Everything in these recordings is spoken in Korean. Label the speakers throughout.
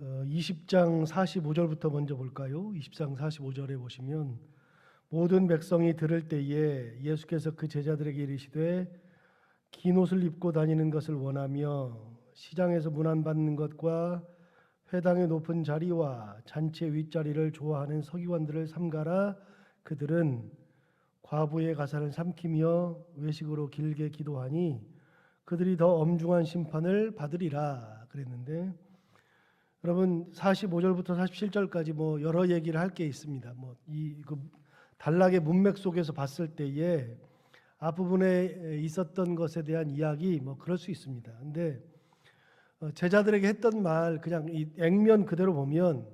Speaker 1: 20장 45절부터 먼저 볼까요? 20장 45절에 보시면 모든 백성이 들을 때에 예수께서 그 제자들에게 이르시되 긴 옷을 입고 다니는 것을 원하며 시장에서 문안받는 것과 회당의 높은 자리와 잔치의 윗자리를 좋아하는 서기관들을 삼가라. 그들은 과부의 가산을 삼키며 외식으로 길게 기도하니 그들이 더 엄중한 심판을 받으리라 그랬는데, 여러분 45절부터 47절까지 뭐 여러 얘기를 할 게 있습니다. 그 단락의 문맥 속에서 봤을 때에 앞부분에 있었던 것에 대한 이야기 그럴 수 있습니다. 근데 제자들에게 했던 말 그냥 이 액면 그대로 보면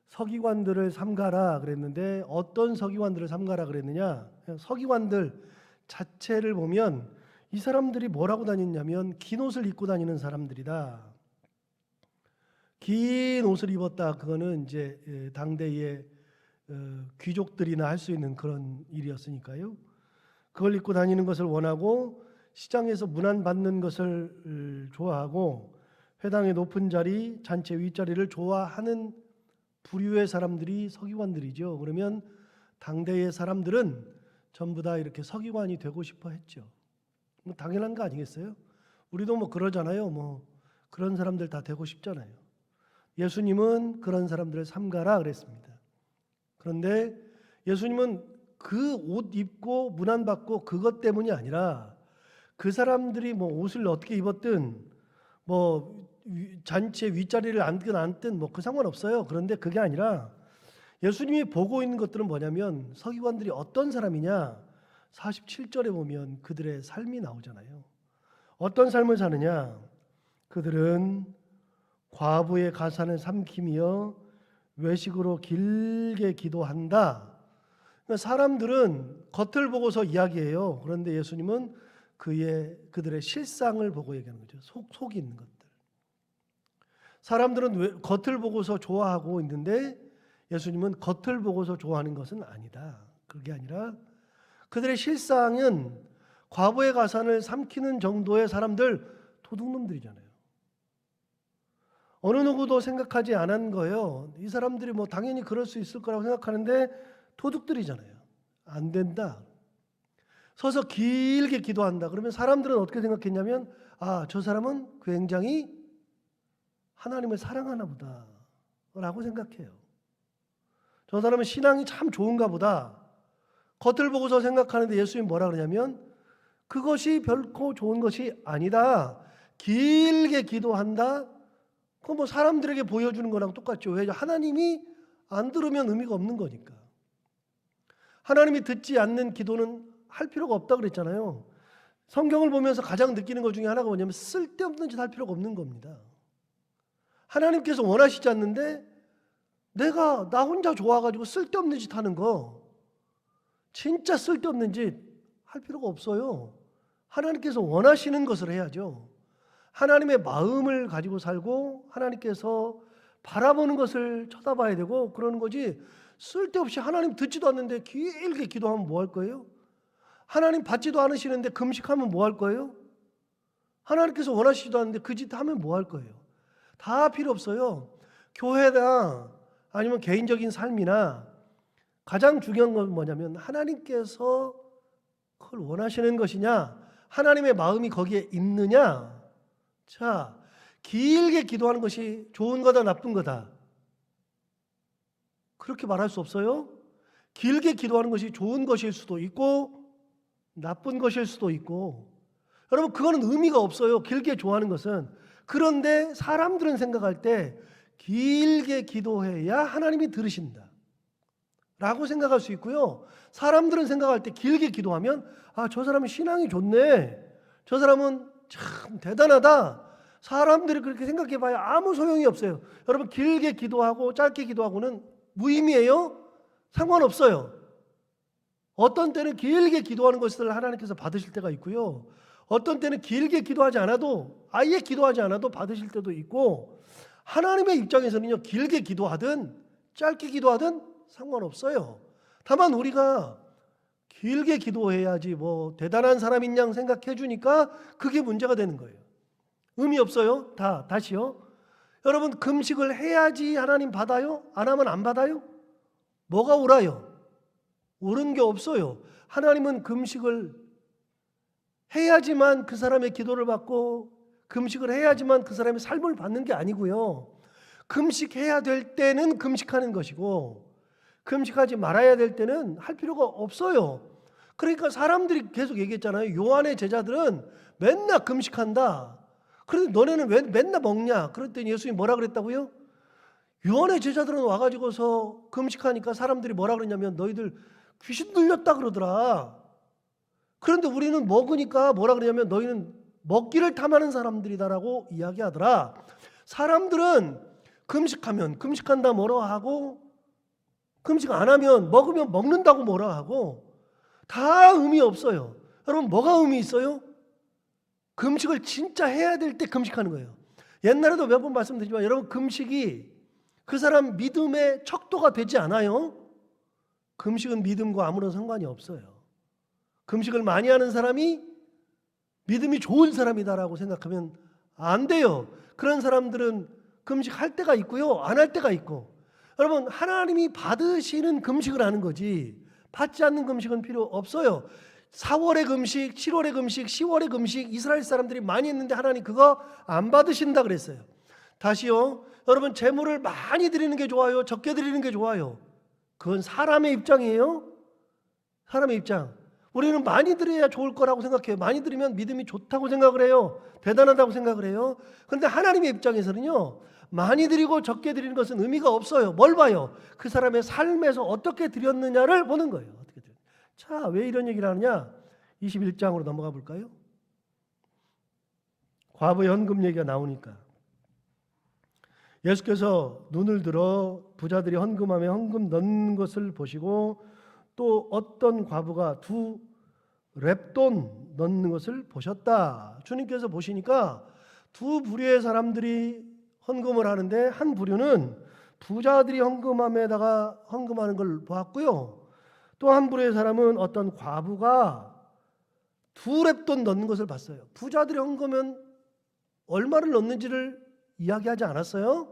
Speaker 1: 서기관들을 삼가라 그랬는데, 어떤 서기관들을 삼가라 그랬느냐? 서기관들 자체를 보면 이 사람들이 뭐라고 다녔냐면 긴 옷을 입고 다니는 사람들이다. 긴 옷을 입었다. 그거는 이제 당대의 귀족들이나 할 수 있는 그런 일이었으니까요. 그걸 입고 다니는 것을 원하고 시장에서 문안 받는 것을 좋아하고 회당의 높은 자리, 잔치 윗자리를 좋아하는 부류의 사람들이 서기관들이죠. 그러면 당대의 사람들은 전부 다 이렇게 서기관이 되고 싶어 했죠. 당연한 거 아니겠어요? 우리도 그러잖아요. 그런 사람들 다 되고 싶잖아요. 예수님은 그런 사람들을 삼가라 그랬습니다. 그런데 예수님은 그 옷 입고 문안 받고 그것 때문이 아니라 그 사람들이 옷을 어떻게 입었든 잔치의 윗자리를 앉든 앉든 그 상관없어요. 그런데 그게 아니라 예수님이 보고 있는 것들은 뭐냐면 서기관들이 어떤 사람이냐. 47절에 보면 그들의 삶이 나오잖아요. 어떤 삶을 사느냐. 그들은 과부의 가산을 삼키며 외식으로 길게 기도한다. 사람들은 겉을 보고서 이야기해요. 그런데 예수님은 그들의 실상을 보고 얘기하는 거죠. 속이 있는 것들. 사람들은 겉을 보고서 좋아하고 있는데 예수님은 겉을 보고서 좋아하는 것은 아니다. 그게 아니라 그들의 실상은 과부의 가산을 삼키는 정도의 사람들, 도둑놈들이잖아요. 어느 누구도 생각하지 않은 거예요. 이 사람들이 당연히 그럴 수 있을 거라고 생각하는데 도둑들이잖아요. 안 된다. 서서 길게 기도한다. 그러면 사람들은 어떻게 생각했냐면 저 사람은 굉장히 하나님을 사랑하나 보다 라고 생각해요. 저 사람은 신앙이 참 좋은가 보다. 겉을 보고서 생각하는데 예수님이 뭐라 그러냐면 그것이 결코 좋은 것이 아니다. 길게 기도한다. 그건 사람들에게 보여주는 거랑 똑같죠. 왜? 하나님이 안 들으면 의미가 없는 거니까. 하나님이 듣지 않는 기도는 할 필요가 없다 그랬잖아요. 성경을 보면서 가장 느끼는 것 중에 하나가 뭐냐면 쓸데없는 짓 할 필요가 없는 겁니다. 하나님께서 원하시지 않는데 내가 나 혼자 좋아가지고 쓸데없는 짓 하는 거, 진짜 쓸데없는 짓 할 필요가 없어요. 하나님께서 원하시는 것을 해야죠. 하나님의 마음을 가지고 살고 하나님께서 바라보는 것을 쳐다봐야 되고 그러는 거지, 쓸데없이 하나님 듣지도 않는데 길게 기도하면 뭐 할 거예요? 하나님 받지도 않으시는데 금식하면 뭐 할 거예요? 하나님께서 원하시지도 않는데 그 짓 하면 뭐 할 거예요? 다 필요 없어요. 교회나 아니면 개인적인 삶이나 가장 중요한 건 뭐냐면 하나님께서 그걸 원하시는 것이냐, 하나님의 마음이 거기에 있느냐. 자, 길게 기도하는 것이 좋은 거다 나쁜 거다? 그렇게 말할 수 없어요. 길게 기도하는 것이 좋은 것일 수도 있고 나쁜 것일 수도 있고, 여러분 그거는 의미가 없어요. 길게 좋아하는 것은. 그런데 사람들은 생각할 때 길게 기도해야 하나님이 들으신다 라고 생각할 수 있고요. 사람들은 생각할 때 길게 기도하면 저 사람은 신앙이 좋네, 저 사람은 참 대단하다, 사람들이 그렇게 생각해봐야 아무 소용이 없어요. 여러분 길게 기도하고 짧게 기도하고는 무의미해요? 상관없어요. 어떤 때는 길게 기도하는 것을 하나님께서 받으실 때가 있고요. 어떤 때는 길게 기도하지 않아도, 아예 기도하지 않아도 받으실 때도 있고, 하나님의 입장에서는요, 길게 기도하든 짧게 기도하든 상관없어요. 다만 우리가 길게 기도해야지 대단한 사람인 양 생각해 주니까 그게 문제가 되는 거예요. 의미 없어요. 다시요. 여러분 금식을 해야지 하나님 받아요? 안 하면 안 받아요? 뭐가 옳아요? 옳은 게 없어요. 하나님은 금식을 해야지만 그 사람의 기도를 받고 금식을 해야지만 그 사람의 삶을 받는 게 아니고요. 금식해야 될 때는 금식하는 것이고 금식하지 말아야 될 때는 할 필요가 없어요. 그러니까 사람들이 계속 얘기했잖아요. 요한의 제자들은 맨날 금식한다. 그런데 너네는 왜 맨날 먹냐? 그랬더니 예수님이 뭐라 그랬다고요? 요한의 제자들은 와가지고서 금식하니까 사람들이 뭐라 그랬냐면 너희들 귀신 들렸다 그러더라. 그런데 우리는 먹으니까 뭐라 그러냐면 너희는 먹기를 탐하는 사람들이다라고 이야기하더라. 사람들은 금식하면 금식한다 뭐라 하고 금식 안 하면 먹으면 먹는다고 뭐라 하고 다 의미 없어요. 여러분 뭐가 의미 있어요? 금식을 진짜 해야 될 때 금식하는 거예요. 옛날에도 몇 번 말씀드리지만 여러분 금식이 그 사람 믿음의 척도가 되지 않아요. 금식은 믿음과 아무런 상관이 없어요. 금식을 많이 하는 사람이 믿음이 좋은 사람이다라고 생각하면 안 돼요. 그런 사람들은 금식할 때가 있고요. 안 할 때가 있고. 여러분 하나님이 받으시는 금식을 하는 거지 받지 않는 금식은 필요 없어요. 4월의 금식, 7월의 금식, 10월의 금식 이스라엘 사람들이 많이 했는데 하나님 그거 안 받으신다 그랬어요. 다시요. 여러분 재물을 많이 드리는 게 좋아요? 적게 드리는 게 좋아요? 그건 사람의 입장이에요. 사람의 입장. 우리는 많이 드려야 좋을 거라고 생각해요. 많이 드리면 믿음이 좋다고 생각을 해요. 대단하다고 생각을 해요. 그런데 하나님의 입장에서는요. 많이 드리고 적게 드리는 것은 의미가 없어요. 뭘 봐요? 그 사람의 삶에서 어떻게 드렸느냐를 보는 거예요. 어떻게 드렸느냐. 자, 왜 이런 얘기를 하느냐? 21장으로 넘어가 볼까요? 과부의 헌금 얘기가 나오니까 예수께서 눈을 들어 부자들이 헌금함에 헌금 넣는 것을 보시고 또 어떤 과부가 2렙돈 넣는 것을 보셨다. 주님께서 보시니까 두 부류의 사람들이 헌금을 하는데 한 부류는 부자들이 헌금함에다가 헌금하는 걸 보았고요. 또 한 부류의 사람은 어떤 과부가 2렙돈 넣는 것을 봤어요. 부자들이 헌금은 얼마를 넣는지를 이야기하지 않았어요.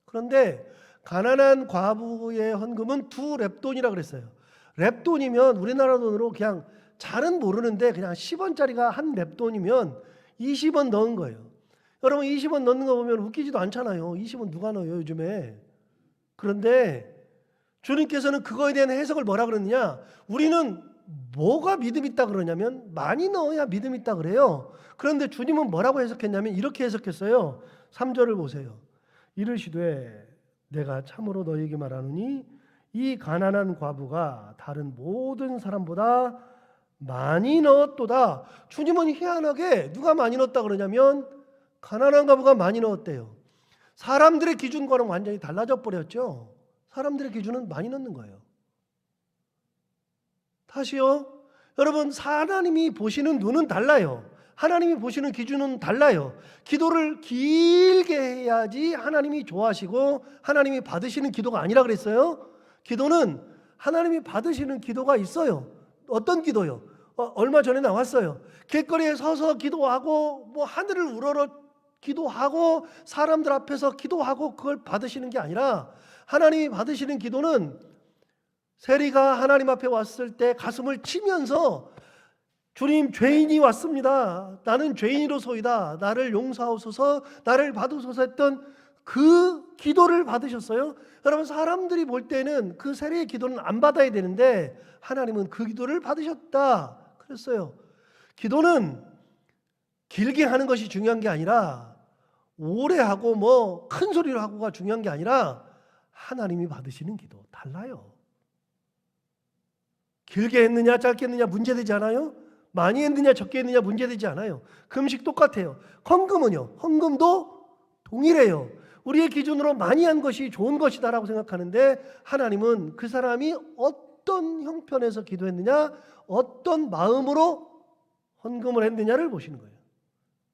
Speaker 1: 그런데 가난한 과부의 헌금은 2렙돈이라 그랬어요. 렙돈이면 우리나라 돈으로 그냥 잘은 모르는데 그냥 10원짜리가 한 렙돈이면 20원 넣은 거예요. 여러분 20원 넣는 거 보면 웃기지도 않잖아요. 20원 누가 넣어요 요즘에. 그런데 주님께서는 그거에 대한 해석을 뭐라 그러느냐? 우리는 뭐가 믿음 있다 그러냐면 많이 넣어야 믿음 있다 그래요. 그런데 주님은 뭐라고 해석했냐면 이렇게 해석했어요. 3절을 보세요. 이르시되 내가 참으로 너희에게 말하노니 이 가난한 과부가 다른 모든 사람보다 많이 넣었도다. 주님은 희한하게 누가 많이 넣었다 그러냐면 가난한 과부가 많이 넣었대요. 사람들의 기준과는 완전히 달라져 버렸죠. 사람들의 기준은 많이 넣는 거예요. 다시요. 여러분 하나님이 보시는 눈은 달라요. 하나님이 보시는 기준은 달라요. 기도를 길게 해야지 하나님이 좋아하시고 하나님이 받으시는 기도가 아니라 그랬어요. 기도는 하나님이 받으시는 기도가 있어요. 어떤 기도요? 얼마 전에 나왔어요. 길거리에 서서 기도하고 뭐 하늘을 우러러 기도하고 사람들 앞에서 기도하고 그걸 받으시는 게 아니라 하나님이 받으시는 기도는 세리가 하나님 앞에 왔을 때 가슴을 치면서 주님 죄인이 왔습니다. 나는 죄인으로소이다. 나를 용서하소서 나를 받으소서 했던 그 기도를 받으셨어요. 여러분 사람들이 볼 때는 그 세리의 기도는 안 받아야 되는데 하나님은 그 기도를 받으셨다 그랬어요. 기도는 길게 하는 것이 중요한 게 아니라 오래 하고 뭐 큰 소리로 하고가 중요한 게 아니라 하나님이 받으시는 기도 달라요. 길게 했느냐 짧게 했느냐 문제되지 않아요? 많이 했느냐 적게 했느냐 문제되지 않아요. 금식 똑같아요. 헌금은요. 헌금도 동일해요. 우리의 기준으로 많이 한 것이 좋은 것이다라고 생각하는데 하나님은 그 사람이 어떤 형편에서 기도했느냐 어떤 마음으로 헌금을 했느냐를 보시는 거예요.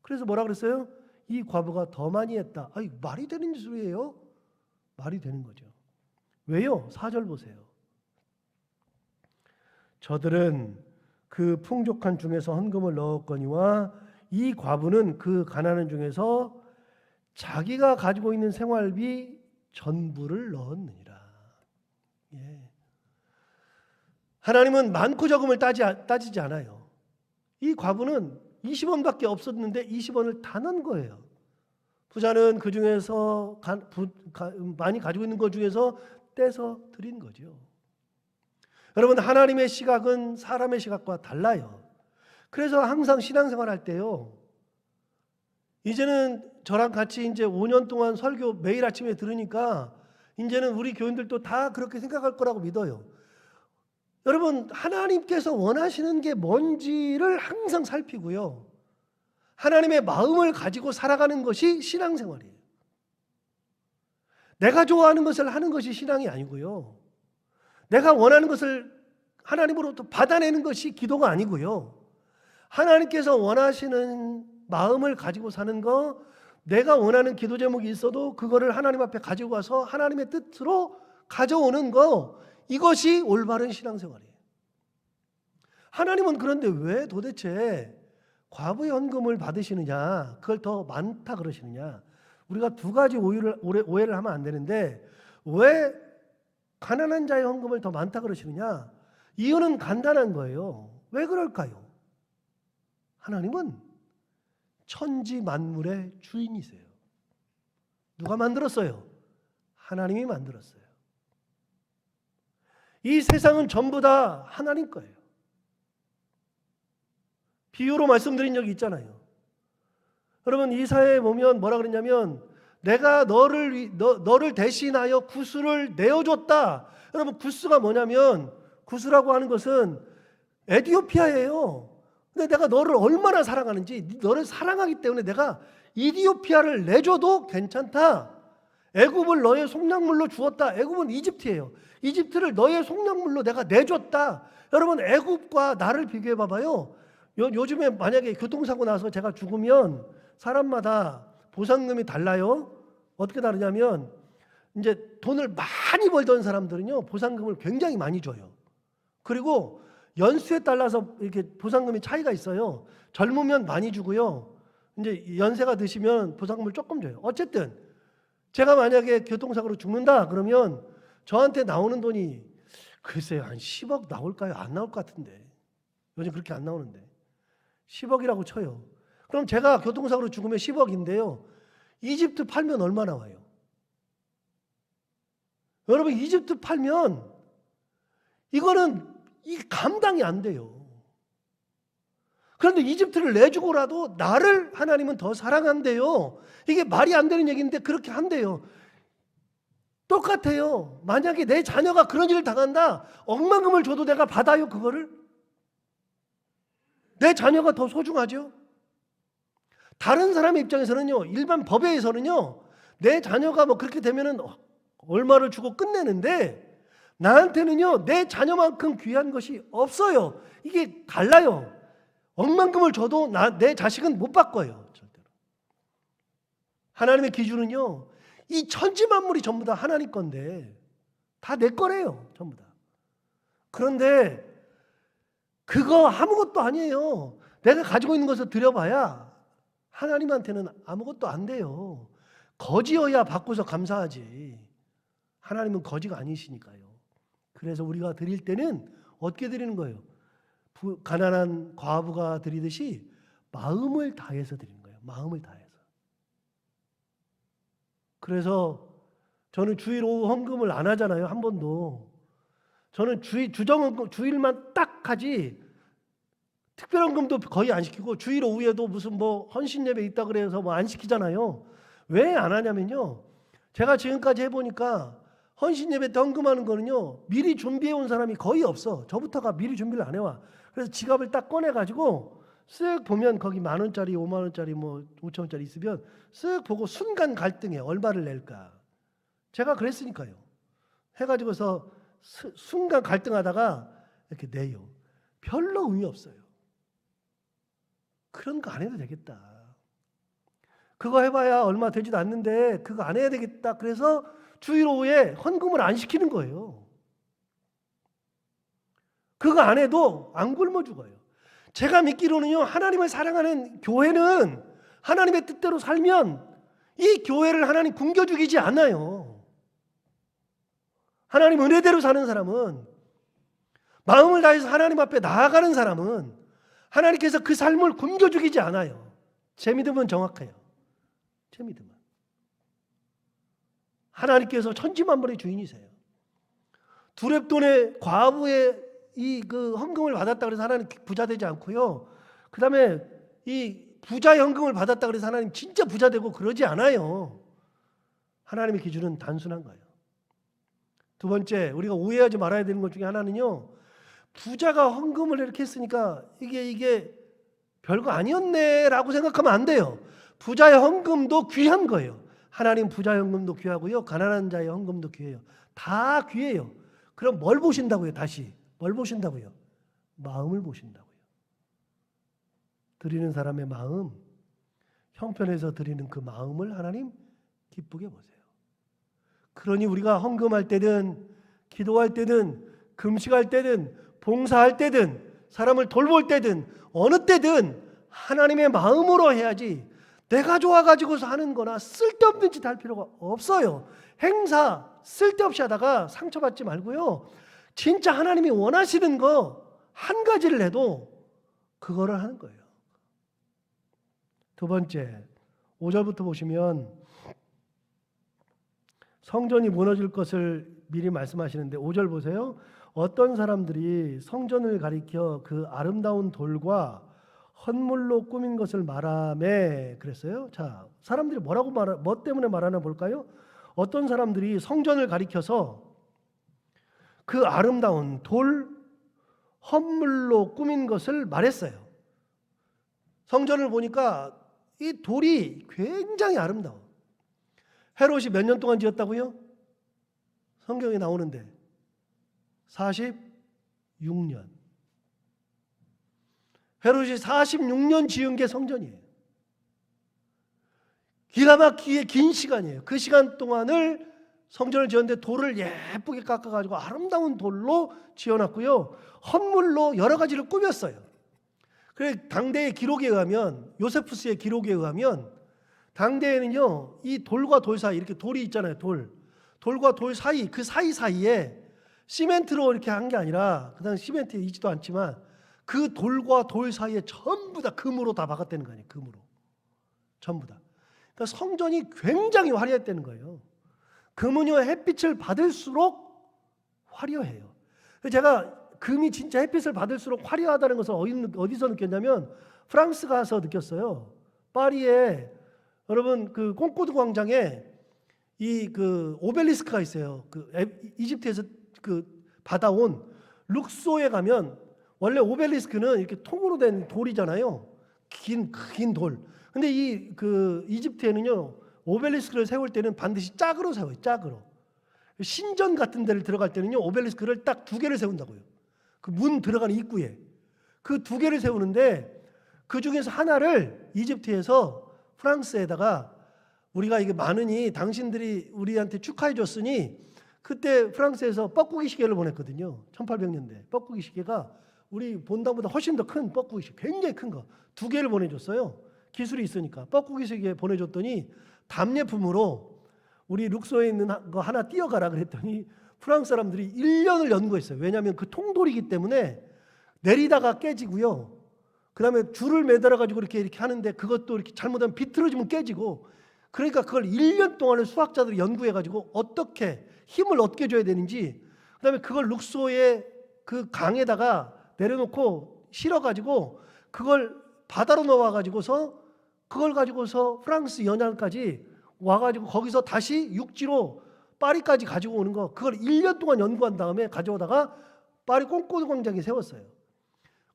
Speaker 1: 그래서 뭐라 그랬어요? 이 과부가 더 많이 했다. 아니, 말이 되는 소리예요? 말이 되는 거죠. 왜요? 4절 보세요. 저들은 그 풍족한 중에서 헌금을 넣었거니와 이 과부는 그 가난한 중에서 자기가 가지고 있는 생활비 전부를 넣었느니라. 예. 하나님은 많고 적음을 따지지 않아요. 이 과부는 20원밖에 없었는데 20원을 다 넣은 거예요. 부자는 그 중에서 많이 가지고 있는 것 중에서 떼서 드린 거죠. 여러분, 하나님의 시각은 사람의 시각과 달라요. 그래서 항상 신앙생활 할 때요, 이제는 저랑 같이 이제 5년 동안 설교 매일 아침에 들으니까 이제는 우리 교인들도 다 그렇게 생각할 거라고 믿어요. 여러분, 하나님께서 원하시는 게 뭔지를 항상 살피고요, 하나님의 마음을 가지고 살아가는 것이 신앙생활이에요. 내가 좋아하는 것을 하는 것이 신앙이 아니고요, 내가 원하는 것을 하나님으로부터 받아내는 것이 기도가 아니고요, 하나님께서 원하시는 마음을 가지고 사는 거, 내가 원하는 기도 제목이 있어도 그거를 하나님 앞에 가지고 와서 하나님의 뜻으로 가져오는 거, 이것이 올바른 신앙생활이에요. 하나님은 그런데 왜 도대체 과부의 헌금을 받으시느냐, 그걸 더 많다 그러시느냐? 우리가 두 가지 오해를 하면 안 되는데, 왜 가난한 자의 헌금을 더 많다 그러시느냐? 이유는 간단한 거예요. 왜 그럴까요? 하나님은 천지 만물의 주인이세요. 누가 만들었어요? 하나님이 만들었어요. 이 세상은 전부 다 하나님 거예요. 비유로 말씀드린 적이 있잖아요. 여러분, 이사야에 보면 뭐라 그랬냐면, 내가 너를 대신하여 구스를 내어줬다. 여러분, 구스가 뭐냐면, 구스라고 하는 것은 에티오피아예요. 근데 내가 너를 얼마나 사랑하는지, 너를 사랑하기 때문에 내가 이디오피아를 내줘도 괜찮다. 애굽을 너의 속량물로 주었다. 애굽은 이집트예요. 이집트를 너의 속량물로 내가 내줬다. 여러분, 애굽과 나를 비교해 봐봐요. 요즘에 만약에 교통사고 나서 제가 죽으면 사람마다 보상금이 달라요. 어떻게 다르냐면, 이제 돈을 많이 벌던 사람들은요, 보상금을 굉장히 많이 줘요. 그리고 연수에 따라서 이렇게 보상금이 차이가 있어요. 젊으면 많이 주고요, 이제 연세가 드시면 보상금을 조금 줘요. 어쨌든 제가 만약에 교통사고로 죽는다 그러면 저한테 나오는 돈이 글쎄요, 한 10억 나올까요? 안 나올 것 같은데. 요즘 그렇게 안 나오는데 10억이라고 쳐요. 그럼 제가 교통사고로 죽으면 10억인데요, 이집트 팔면 얼마 나와요? 여러분, 이집트 팔면 이거는 감당이 안 돼요. 그런데 이집트를 내주고라도 나를 하나님은 더 사랑한대요. 이게 말이 안 되는 얘기인데 그렇게 한대요. 똑같아요. 만약에 내 자녀가 그런 일을 당한다, 억만금을 줘도 내가 받아요, 그거를? 내 자녀가 더 소중하죠. 다른 사람의 입장에서는요, 일반 법에 의해서는요, 내 자녀가 뭐 그렇게 되면은 얼마를 주고 끝내는데, 나한테는요, 내 자녀만큼 귀한 것이 없어요. 이게 달라요. 억만금을 줘도 내 자식은 못 바꿔요, 절대로. 하나님의 기준은요, 이 천지 만물이 전부 다 하나님 건데 다 내 거래요, 전부 다. 그런데 그거 아무것도 아니에요. 내가 가지고 있는 것을 드려봐야 하나님한테는 아무것도 안 돼요. 거지여야 받고서 감사하지. 하나님은 거지가 아니시니까요. 그래서 우리가 드릴 때는 어떻게 드리는 거예요? 가난한 과부가 드리듯이 마음을 다해서 드리는 거예요. 마음을 다해서. 그래서 저는 주일 오후 헌금을 안 하잖아요, 한 번도. 저는 주일만 딱 하지, 특별헌금도 거의 안 시키고, 주일 오후에도 무슨 뭐 헌신 예배 있다 그래서 뭐 안 시키잖아요. 왜 안 하냐면요, 제가 지금까지 해보니까 헌신 예배 때 헌금하는 거는요, 미리 준비해 온 사람이 거의 없어. 저부터가 미리 준비를 안 해와. 그래서 지갑을 딱 꺼내가지고 쓱 보면 거기 10,000원짜리, 50,000원짜리, 뭐 5,000원짜리 있으면 쓱 보고 순간 갈등해. 얼마를 낼까? 제가 그랬으니까요. 해가지고서 순간 갈등하다가 이렇게 내요. 별로 의미 없어요. 그런 거 안 해도 되겠다. 그거 해봐야 얼마 되지도 않는데 그거 안 해야 되겠다. 그래서 주일 오후에 헌금을 안 시키는 거예요. 그거 안 해도 안 굶어 죽어요. 제가 믿기로는요, 하나님을 사랑하는 교회는 하나님의 뜻대로 살면 이 교회를 하나님 굶겨 죽이지 않아요. 하나님 은혜대로 사는 사람은, 마음을 다해서 하나님 앞에 나아가는 사람은 하나님께서 그 삶을 굶겨 죽이지 않아요. 제 믿음은 정확해요. 제 믿음은. 하나님께서 천지만물의 주인이세요. 두렙돈의 과부의 이 그 헌금을 받았다 그래서 하나님 부자 되지 않고요. 그 다음에 이 부자 헌금을 받았다 그래서 하나님 진짜 부자 되고 그러지 않아요. 하나님의 기준은 단순한 거예요. 두 번째, 우리가 오해하지 말아야 되는 것 중에 하나는요, 부자가 헌금을 이렇게 했으니까 이게 별거 아니었네라고 생각하면 안 돼요. 부자의 헌금도 귀한 거예요. 하나님 부자의 헌금도 귀하고요, 가난한 자의 헌금도 귀해요. 다 귀해요. 그럼 뭘 보신다고요? 다시 뭘 보신다고요? 마음을 보신다고요. 드리는 사람의 마음, 형편에서 드리는 그 마음을 하나님 기쁘게 보세요. 그러니 우리가 헌금할 때든 기도할 때든 금식할 때든 봉사할 때든 사람을 돌볼 때든 어느 때든 하나님의 마음으로 해야지, 내가 좋아가지고서 하는 거나 쓸데없는 짓 할 필요가 없어요. 행사 쓸데없이 하다가 상처받지 말고요, 진짜 하나님이 원하시는 거 한 가지를 해도 그거를 하는 거예요. 두 번째, 5절부터 보시면 성전이 무너질 것을 미리 말씀하시는데 5절 보세요. 어떤 사람들이 성전을 가리켜 그 아름다운 돌과 헌물로 꾸민 것을 말하매 그랬어요. 자, 사람들이 뭐 때문에 말하나 볼까요? 어떤 사람들이 성전을 가리켜서 그 아름다운 돌, 헌물로 꾸민 것을 말했어요. 성전을 보니까 이 돌이 굉장히 아름다워. 헤롯이 몇 년 동안 지었다고요? 성경에 나오는데 46년. 헤롯이 46년 지은 게 성전이에요. 기가 막히게 긴 시간이에요. 그 시간 동안을 성전을 지었는데 돌을 예쁘게 깎아가지고 아름다운 돌로 지어놨고요, 헌물로 여러 가지를 꾸몄어요. 그래, 당대의 기록에 의하면, 요세푸스의 기록에 의하면 당대에는요, 이 돌과 돌 사이, 이렇게 돌이 있잖아요. 돌과 돌 사이, 그 사이사이에 시멘트로 이렇게 한 게 아니라, 그 당시 시멘트 있지도 않지만 그 돌과 돌 사이에 전부 다 금으로 다 박았다는 거 아니에요. 금으로 전부 다. 그러니까 성전이 굉장히 화려했다는 거예요. 금은요, 햇빛을 받을수록 화려해요. 제가 금이 진짜 햇빛을 받을수록 화려하다는 것을 어디서 느꼈냐면 프랑스 가서 느꼈어요. 파리에, 여러분, 그 콩코드 광장에 이 그 오벨리스크가 있어요. 그 이집트에서 그 받아온 룩소에 가면, 원래 오벨리스크는 이렇게 통으로 된 돌이잖아요. 긴 돌. 근데 이 그 이집트에는요, 오벨리스크를 세울 때는 반드시 짝으로 세워요. 짝으로. 신전 같은 데를 들어갈 때는요, 오벨리스크를 딱 2개를 세운다고요. 그 문 들어가는 입구에 그 2개를 세우는데, 그 중에서 하나를 이집트에서 프랑스에다가, 우리가 이게 많으니 당신들이 우리한테 축하해 줬으니, 그때 프랑스에서 뻐꾸기 시계를 보냈거든요. 1800년대 뻐꾸기 시계가 우리 본당보다 훨씬 더 큰 뻐꾸기 시계, 굉장히 큰 거 2개를 보내줬어요. 기술이 있으니까 뻐꾸기 시계 보내줬더니 답례품으로 우리 룩소에 있는 거 하나 띄어가라 그랬더니 프랑스 사람들이 1년을 연구했어요. 왜냐하면 그 통돌이기 때문에 내리다가 깨지고요, 그 다음에 줄을 매달아 가지고 이렇게 하는데 그것도 이렇게 잘못하면 비틀어지면 깨지고, 그러니까 그걸 1년 동안을 수학자들이 연구해 가지고 어떻게 힘을 얻게 줘야 되는지, 그 다음에 그걸 룩소의 그 강에다가 내려놓고 실어 가지고 그걸 바다로 넣어 가지고서 그걸 가지고서 프랑스 연안까지 와가지고 거기서 다시 육지로 파리까지 가지고 오는 거, 그걸 1년 동안 연구한 다음에 가져오다가 파리 콩코드 광장에 세웠어요.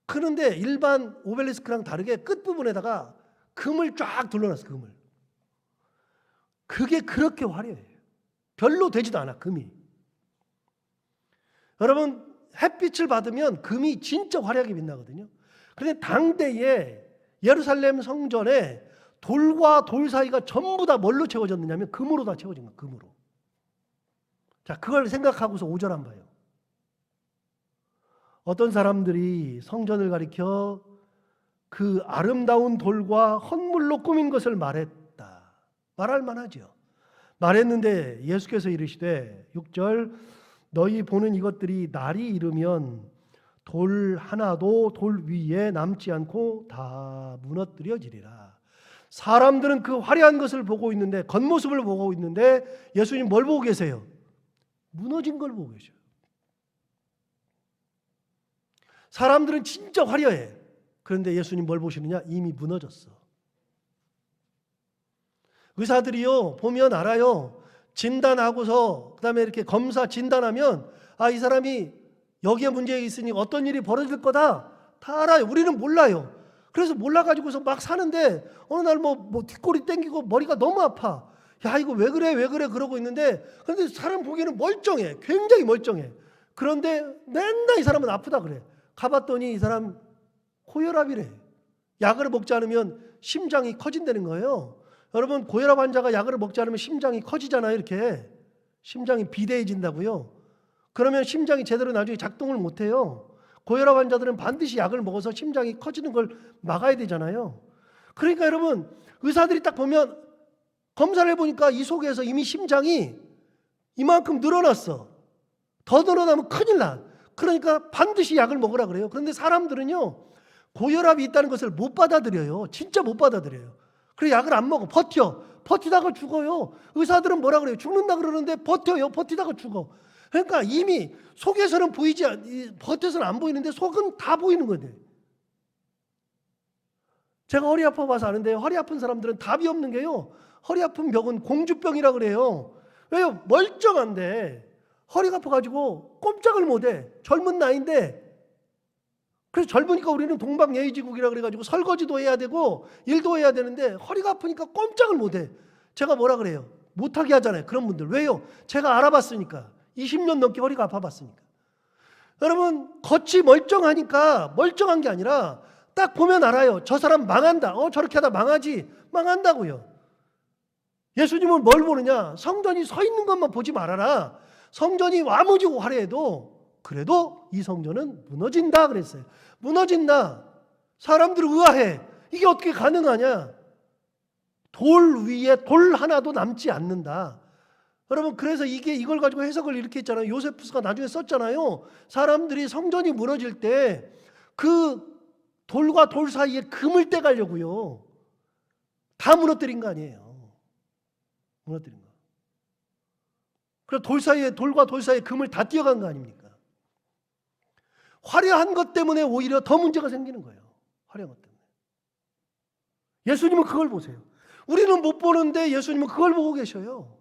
Speaker 1: 그런데 일반 오벨리스크랑 다르게 끝부분에다가 금을 쫙 둘러놨어요. 금을. 그게 그렇게 화려해요. 별로 되지도 않아, 금이. 여러분, 햇빛을 받으면 금이 진짜 화려하게 빛나거든요. 그런데 당대에 예루살렘 성전에 돌과 돌 사이가 전부 다 뭘로 채워졌느냐면 금으로 다 채워진 거예요. 금으로. 자, 그걸 생각하고서 5절 한번 봐요. 어떤 사람들이 성전을 가리켜 그 아름다운 돌과 헌물로 꾸민 것을 말했다. 말할 만하죠. 말했는데 예수께서 이르시되 6절 너희 보는 이것들이 날이 이르면 돌 하나도 돌 위에 남지 않고 다 무너뜨려지리라. 사람들은 그 화려한 것을 보고 있는데, 겉모습을 보고 있는데 예수님 뭘 보고 계세요? 무너진 걸 보고 계셔요. 사람들은 진짜 화려해. 그런데 예수님 뭘 보시느냐? 이미 무너졌어. 의사들이요 보면 알아요. 진단하고서 그다음에 이렇게 검사 진단하면 이 사람이 여기에 문제가 있으니 어떤 일이 벌어질 거다 다 알아요. 우리는 몰라요. 그래서 몰라가지고서 막 사는데 어느 날 뭐 뒷골이 땡기고 머리가 너무 아파. 야 이거 왜 그래 그러고 있는데, 그런데 사람 보기에는 멀쩡해. 굉장히 멀쩡해. 그런데 맨날 이 사람은 아프다 그래. 가봤더니 이 사람 고혈압이래. 약을 먹지 않으면 심장이 커진다는 거예요. 여러분 고혈압 환자가 약을 먹지 않으면 심장이 커지잖아요. 이렇게 심장이 비대해진다고요. 그러면 심장이 제대로 나중에 작동을 못해요. 고혈압 환자들은 반드시 약을 먹어서 심장이 커지는 걸 막아야 되잖아요. 그러니까 여러분 의사들이 딱 보면 검사를 해보니까 이 속에서 이미 심장이 이만큼 늘어났어. 더 늘어나면 큰일 나. 그러니까 반드시 약을 먹으라 그래요. 그런데 사람들은요 고혈압이 있다는 것을 못 받아들여요. 진짜 못 받아들여요. 그래서 약을 안 먹어. 버티다가 죽어요. 의사들은 뭐라 그래요? 죽는다 그러는데 버텨요. 버티다가 죽어. 그러니까 이미 속에서는 버텨서는 안 보이는데 속은 다 보이는 건데. 제가 허리 아파봐서 아는데 허리 아픈 사람들은 답이 없는 게요. 허리 아픈 병은 공주병이라 그래요. 왜요? 멀쩡한데 허리가 아파가지고 꼼짝을 못해. 젊은 나이인데. 그래서 젊으니까 우리는 동방예의지국이라 그래가지고 설거지도 해야 되고 일도 해야 되는데 허리가 아프니까 꼼짝을 못해. 제가 뭐라 그래요? 못하게 하잖아요. 그런 분들. 왜요? 제가 알아봤으니까. 20년 넘게 허리가 아파봤으니까. 여러분 겉이 멀쩡하니까 멀쩡한 게 아니라 딱 보면 알아요. 저 사람 망한다. 저렇게 하다 망하지. 망한다고요. 예수님은 뭘 보느냐? 성전이 서 있는 것만 보지 말아라. 성전이 와무지고 화려해도 그래도 이 성전은 무너진다 그랬어요. 무너진다. 사람들 의아해. 이게 어떻게 가능하냐? 돌 위에 돌 하나도 남지 않는다. 여러분 그래서 이걸 가지고 해석을 이렇게 했잖아요. 요세푸스가 나중에 썼잖아요. 사람들이 성전이 무너질 때 그 돌과 돌 사이에 금을 떼가려고요. 다 무너뜨린 거 아니에요. 무너뜨린 거. 그래서 돌과 돌 사이에 금을 다 띄어간 거 아닙니까? 화려한 것 때문에 오히려 더 문제가 생기는 거예요. 화려한 것 때문에. 예수님은 그걸 보세요. 우리는 못 보는데 예수님은 그걸 보고 계셔요.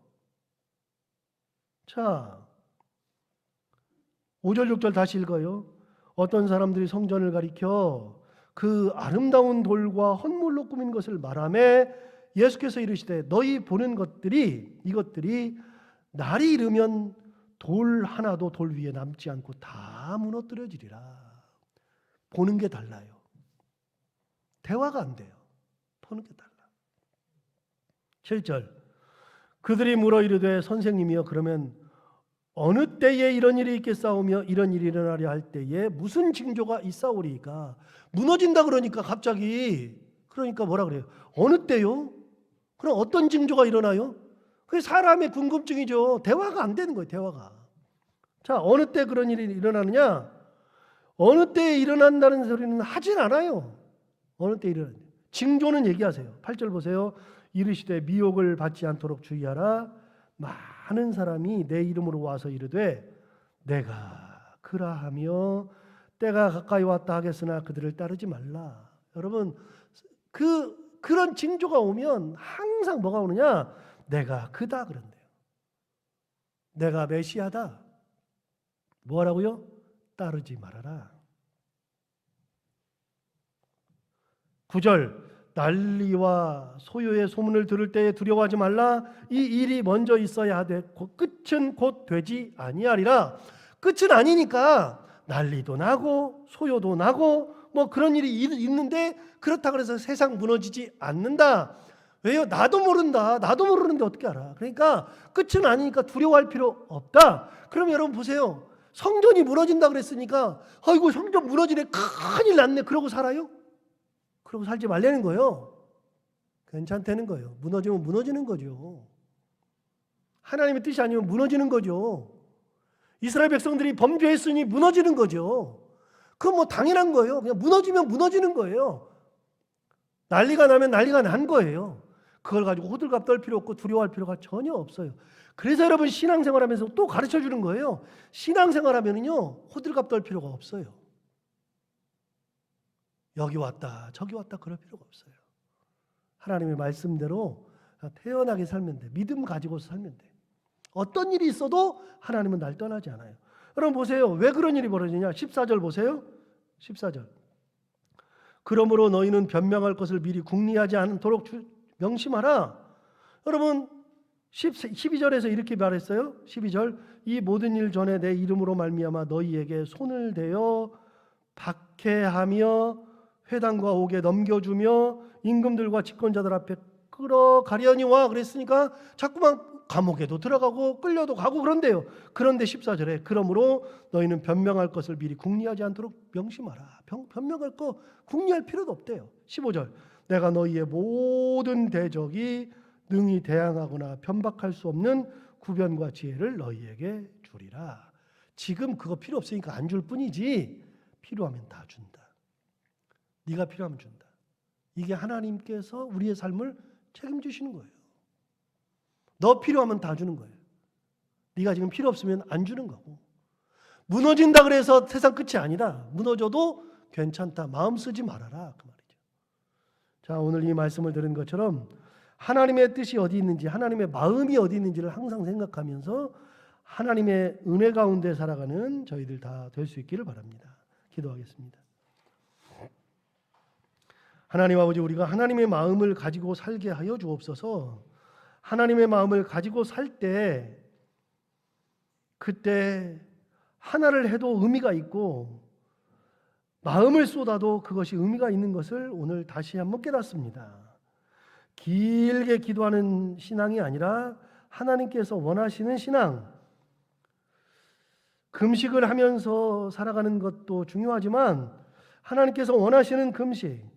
Speaker 1: 자, 5절 6절 다시 읽어요. 어떤 사람들이 성전을 가리켜 그 아름다운 돌과 헌물로 꾸민 것을 말하며 예수께서 이르시되 너희 보는 이것들이 날이 이르면 돌 하나도 돌 위에 남지 않고 다 무너뜨려지리라. 보는 게 달라요. 대화가 안 돼요. 보는 게 달라. 7절 그들이 물어 이르되 선생님이여 그러면 어느 때에 이런 일이 있겠사오며 이런 일이 일어나려 할 때에 무슨 징조가 있사오리까? 무너진다 그러니까 갑자기 그러니까 뭐라 그래요? 어느 때요? 그럼 어떤 징조가 일어나요? 그게 사람의 궁금증이죠. 대화가 안 되는 거예요. 대화가. 자, 어느 때 그런 일이 일어나느냐? 어느 때에 일어난다는 소리는 하진 않아요. 어느 때 일어나냐? 징조는 얘기하세요. 8절 보세요. 이르시되 미혹을 받지 않도록 주의하라. 많은 사람이 내 이름으로 와서 이르되 내가 그라하며 때가 가까이 왔다 하겠으나 그들을 따르지 말라. 여러분 그런 징조가 오면 항상 뭐가 오느냐? 내가 그다 그런대요. 내가 메시아다. 뭐라고요? 따르지 말아라. 9절 난리와 소요의 소문을 들을 때에 두려워하지 말라. 이 일이 먼저 있어야 하되 끝은 곧 되지 아니하리라. 끝은 아니니까 난리도 나고 소요도 나고 뭐 그런 일이 있는데 그렇다 그래서 세상 무너지지 않는다. 왜요? 나도 모른다. 나도 모르는데 어떻게 알아? 그러니까 끝은 아니니까 두려워할 필요 없다. 그럼 여러분 보세요. 성전이 무너진다 그랬으니까 아이고 성전 무너지네 큰일 났네 그러고 살아요? 그러고 살지 말라는 거예요. 괜찮다는 거예요. 무너지면 무너지는 거죠. 하나님의 뜻이 아니면 무너지는 거죠. 이스라엘 백성들이 범죄했으니 무너지는 거죠. 그건 뭐 당연한 거예요. 그냥 무너지면 무너지는 거예요. 난리가 나면 난리가 난 거예요. 그걸 가지고 호들갑 떨 필요 없고 두려워할 필요가 전혀 없어요. 그래서 여러분 신앙생활하면서 또 가르쳐 주는 거예요. 신앙생활하면은요 호들갑 떨 필요가 없어요. 여기 왔다 저기 왔다 그럴 필요가 없어요. 하나님의 말씀대로 태연하게 살면 돼. 믿음 가지고서 살면 돼. 어떤 일이 있어도 하나님은 날 떠나지 않아요. 여러분 보세요. 왜 그런 일이 벌어지냐? 14절 보세요. 14절. 그러므로 너희는 변명할 것을 미리 궁리하지 않도록 명심하라. 여러분 12절에서 이렇게 말했어요. 12절. 이 모든 일 전에 내 이름으로 말미암아 너희에게 손을 대어 박해하며 회당과 옥에 넘겨주며 임금들과 집권자들 앞에 끌어가려니와 그랬으니까 자꾸만 감옥에도 들어가고 끌려도 가고 그런데요. 그런데 14절에 그러므로 너희는 변명할 것을 미리 궁리하지 않도록 명심하라. 변명할 거 궁리할 필요도 없대요. 15절. 내가 너희의 모든 대적이 능히 대항하거나 변박할 수 없는 구변과 지혜를 너희에게 주리라. 지금 그거 필요 없으니까 안 줄 뿐이지 필요하면 다 준다. 네가 필요하면 준다. 이게 하나님께서 우리의 삶을 책임지시는 거예요. 너 필요하면 다 주는 거예요. 네가 지금 필요 없으면 안 주는 거고. 무너진다 그래서 세상 끝이 아니다. 무너져도 괜찮다. 마음 쓰지 말아라. 그 말이죠. 자, 오늘 이 말씀을 들은 것처럼 하나님의 뜻이 어디 있는지, 하나님의 마음이 어디 있는지를 항상 생각하면서 하나님의 은혜 가운데 살아가는 저희들 다 될 수 있기를 바랍니다. 기도하겠습니다. 하나님 아버지, 우리가 하나님의 마음을 가지고 살게 하여 주옵소서. 하나님의 마음을 가지고 살 때 그때 하나를 해도 의미가 있고 마음을 쏟아도 그것이 의미가 있는 것을 오늘 다시 한번 깨닫습니다. 길게 기도하는 신앙이 아니라 하나님께서 원하시는 신앙, 금식을 하면서 살아가는 것도 중요하지만 하나님께서 원하시는 금식,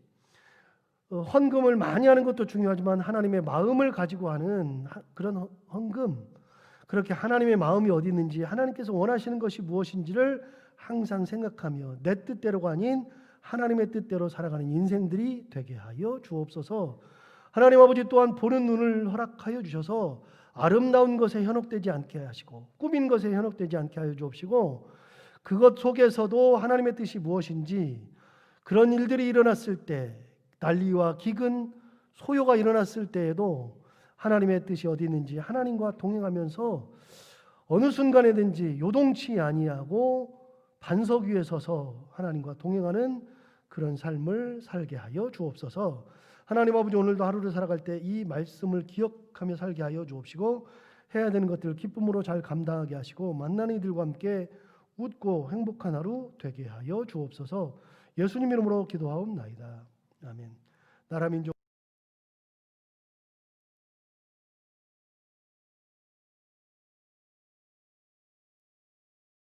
Speaker 1: 헌금을 많이 하는 것도 중요하지만 하나님의 마음을 가지고 하는 그런 헌금, 그렇게 하나님의 마음이 어디 있는지, 하나님께서 원하시는 것이 무엇인지를 항상 생각하며 내 뜻대로가 아닌 하나님의 뜻대로 살아가는 인생들이 되게 하여 주옵소서. 하나님 아버지 또한 보는 눈을 허락하여 주셔서 아름다운 것에 현혹되지 않게 하시고 꾸민 것에 현혹되지 않게 하여 주옵시고, 그것 속에서도 하나님의 뜻이 무엇인지, 그런 일들이 일어났을 때, 난리와 기근, 소요가 일어났을 때에도 하나님의 뜻이 어디 있는지 하나님과 동행하면서 어느 순간에든지 요동치 아니하고 반석 위에 서서 하나님과 동행하는 그런 삶을 살게 하여 주옵소서. 하나님 아버지, 오늘도 하루를 살아갈 때 이 말씀을 기억하며 살게 하여 주옵시고 해야 되는 것들을 기쁨으로 잘 감당하게 하시고 만나는 이들과 함께 웃고 행복한 하루 되게 하여 주옵소서. 예수님 이름으로 기도하옵나이다. 아멘. 나라 민족